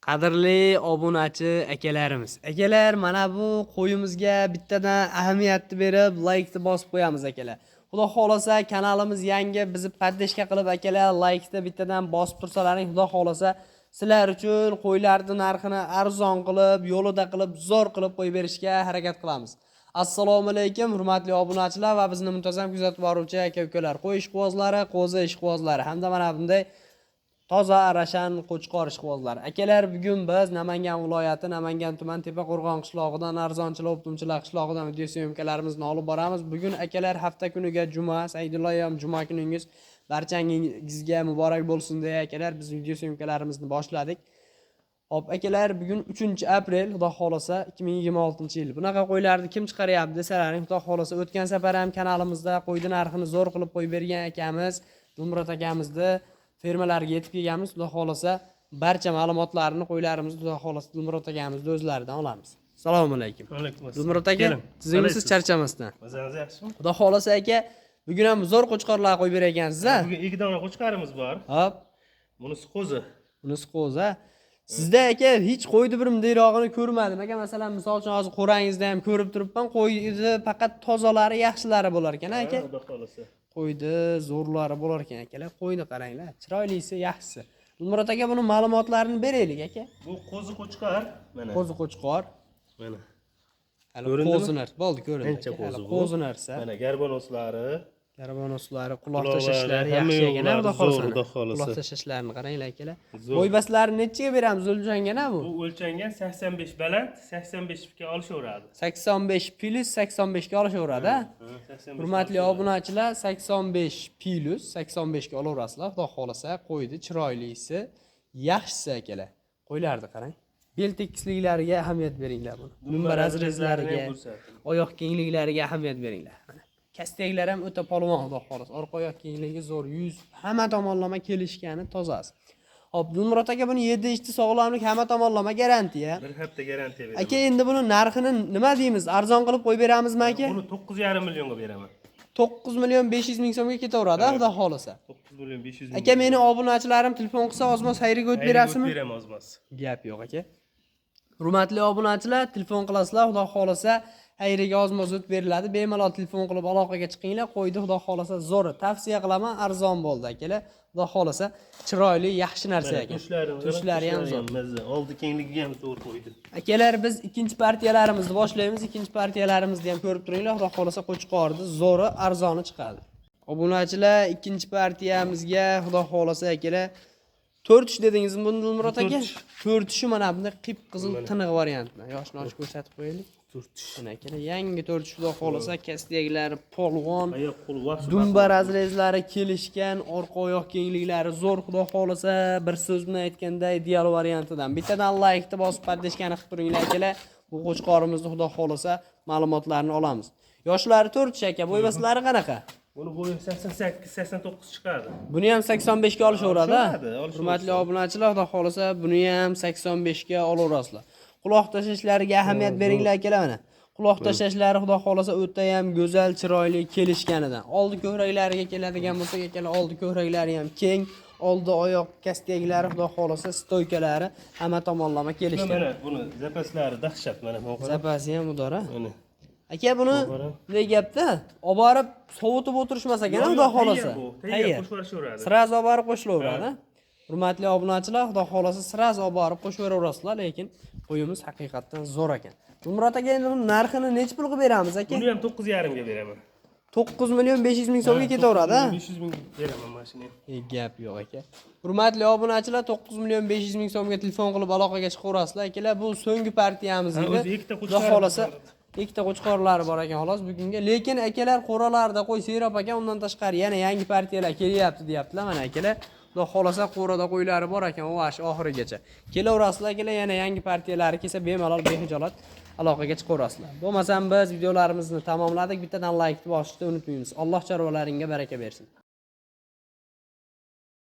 Qadrli obunachi akalarimiz. Akalar, mana bu qo'yimizga bittadan ahamiyatni berib, like bosib qo'yamiz akalar. Xudo xolasa kanalimiz yangi, bizni poddeshka qilib akalar, like bittadan bosib tursalaring, xudo xolasa sizlar uchun qo'ylarni narxini arzon qilib, yo'lida qilib, zo'r qilib qo'yib berishga harakat qilamiz. Assalomu alaykum, hurmatli obunachilar va bizni muntazam kuzatib boruvchi aka-ukalar, qo'y ishqibozlari, qo'zi ishqibozlari hamda mana bunday toza arashan qo'chqor ishqibozlar. Akalar, bugun biz Namangan viloyati Namangan tuman Tepaqo'rg'on qishlog'idan Arzonchilar Optimchilar qishlog'idan video syomkalarimizni olib boramiz. Bugun akalar hafta kuniga juma, Saidulloyam juma kuningiz barchangizga muborak bo'lsin deya akalar biz video syomkalarimizni boshladik. Hop akalar, bugun 3-aprel, xudo xolasa 2026-yil. Bunaqa qo'ylarni kim chiqaryapti desalaring, xudo xolasa o'tgan safar ham kanalimizda qo'ydi narxini zo'r qilib qo'yib bergan akamiz, Dumrat akamizni fermalarga yetib kelganmiz. Xudo xolasa barcha ma'lumotlarni qo'ylarimizni xudo xolasa Dumrat akamizni o'zlaridan olamiz. Assalomu alaykum. Alaykum assalom. Dumrat aka, siz charchamasdan. Mazangiz yaxshimi? Xudo xolasa aka, bugun ham zo'r qo'chqorlar qo'yib bergansiz-a? Bugun 2 dona qo'chqarimiz bor. Hop, Bunisi qo'zi. bunisi qo'zi. Sizda aka hech qo'ydi bir bundayrog'ini ko'rmadim. Aka, masalan, misol uchun hozir qo'rangizda ham ko'rib turibman, qo'yni faqat tozalari, yaxshilari bo'lar ekan, aka. Xudo xolasa. Qo'ydi zo'rlari bo'lar ekan akalar. Qo'yni qaranglar, chiroylisi, yaxshisi. Dumrat aka, buni ma'lumotlarini beraylik aka. Bu qo'zi qo'chqar. Mana. Qo'zi qo'chqor. Mana. Hali Ko'rindimi? qo'zinar, bo'ldi, ko'rindi. Ancha qo'zi bu. Qo'zinarsa. Mana garbonoslari. Garbonoslari, quloq tashlashlari yaxshi ekan, xudo Xudo xolasa. xolasa. Quloq tashlashlarini qaranglar akalar. Zo'r. Bo'ybaslarini nechaga beramiz o'lchangana bu? Bu o'lchangan 85 baland, 85 ga olishaveradi. 85 plus 85 ga olishaveradi. 85. Hurmatli obunachilar, 85 plus 85 ga olaverasizlar. Xudo xolasa qo'ydi chiroylisi, yaxshisi akalar. Qo'ylarni qarang. Bel tekisliklariga ahamiyat beringlar buni. Dumbar azrizlariga, oyoq kengliklariga ahamiyat beringlar. Mana kastaklar ham o'ta polvon, xudo xolasa. Orqa oyoq kengligi zo'r, yuz hamma tomonlama kelishgani tozasi. Hop, Dumrat aka, buni 7 sog'lomlik hamma tomonlama garantiya. Bir hafta garantiya beraman. Aka, endi buni narxini nima deymiz? Arzon qilib qo'yib beramizmi aka? Buni 9,5 millionga beraman. 9,500,000 so'mga ketaveradi, xudo xolasa. 9,500,000. Aka, meni obunachilarim telefon qilsa ozmos xayriga o'tib berasizmi? Beraman ozmos. Gap yo'q aka. Hurmatli obunachilar, telefon qilasizlar, xudo xolasa xayriga ozmos o'tib beriladi. Bemalol telefon qilib aloqaga chiqinglar, qo'ydi, xudo xolasa zo'r. Tavsiya qilaman, arzon bo'ldi akalar. Xudo xolasa chiroyli, yaxshi narsa ekan. Tushlari ham zo'r. Oldi kengligi ham zo'r qo'ydi. Akalar, biz ikkinchi partiyalarimizni boshlaymiz. Ikkinchi partiyalarimizni ham ko'rib turinglar. Xudo xolasa qo'chqorni zo'ri, arzoni chiqadi. Obunachilar, ikkinchi partiyamizga xudo xolasa akalar 4 tush dedingizmi buni Dumrat aka? 4 tushi mana bunday qip-qizil tiniq variantni. Yoshni ochib ko'rsatib qo'yaylik. 4 tush. Mana akalar, yangi 4 tush xudo xolasa, kastiyaklari polvon, Oyoq qo'l vaqt. dumbar azrizlari kelishgan, orqa oyoq kengliklari zo'r, xudo xolasa, bir so'z bilan aytganda ideal variantidan. Bittadan like bosib poddeshkani qilib turinglar akalar. Bu qo'chqorimizni xudo xolasa ma'lumotlarini olamiz. Yoshlari 4 tush aka, bo'ybaslari qanaqa? Buni bo'yi 88-89 chiqadi. Buni ham 85 ga olishaveradi. Olishadi. Hurmatli obunachilar, xudo xolasa buni ham 85 ga olaverasizlar. Quloq tashlashlariga ahamiyat beringlar akalar mana. Quloq tashlashlari xudo xolasa o'ta ham go'zal, chiroyli kelishganidan. Oldi ko'kraklariga keladigan bo'lsak akalar, oldi ko'kraklari ham keng, oldi oyoq kastiyaklari xudo xolasa stoykalari hamma tomonlama kelishgan. Mana buni zapaslari dahshat mana bu. Zapasi ham udora. Mana. Aka, buni bunday gapda olib borib sovutib o'tirishmas ekan, xudo xolasa. Tayyor qo'shib Siraz olib borib qo'shilaveradi. Hurmatli obunachilar, xudo xolasa siraz olib borib qo'shilaverasizlar, lekin qo'yimiz haqiqatan zo'r ekan. Dumrat aka, endi buni narxini necha pul qilib beramiz aka? Buni ham 9,5 ga beraman. 9,500,000 so'mga ketaveradi. 500,000 beraman mashina. Gap yo'q aka. Hurmatli obunachilar, 9,500,000 so'mga telefon qilib aloqaga chiqaverasizlar akalar. Bu so'nggi partiyamiz edi. Xudo xolasa ikkita qo'chqorlari bor ekan xolos bugunga. Lekin akalar, qo'ralarda qo'y serob aka, undan tashqari yana yangi partiyalar kelyapti deyaptilar mana akalar. Xudo xolasa qo'rada qo'ylari bor ekan, o'ash oxirigacha. Kelaverasizlar akalar, yana yangi partiyalari kelsa bemalol behijolat aloqaga chiqaverasizlar. Bo'lmasam biz videolarimizni tamomladik. Bittadan like bosishni unutmaymiz. Alloh chorvalaringga baraka bersin.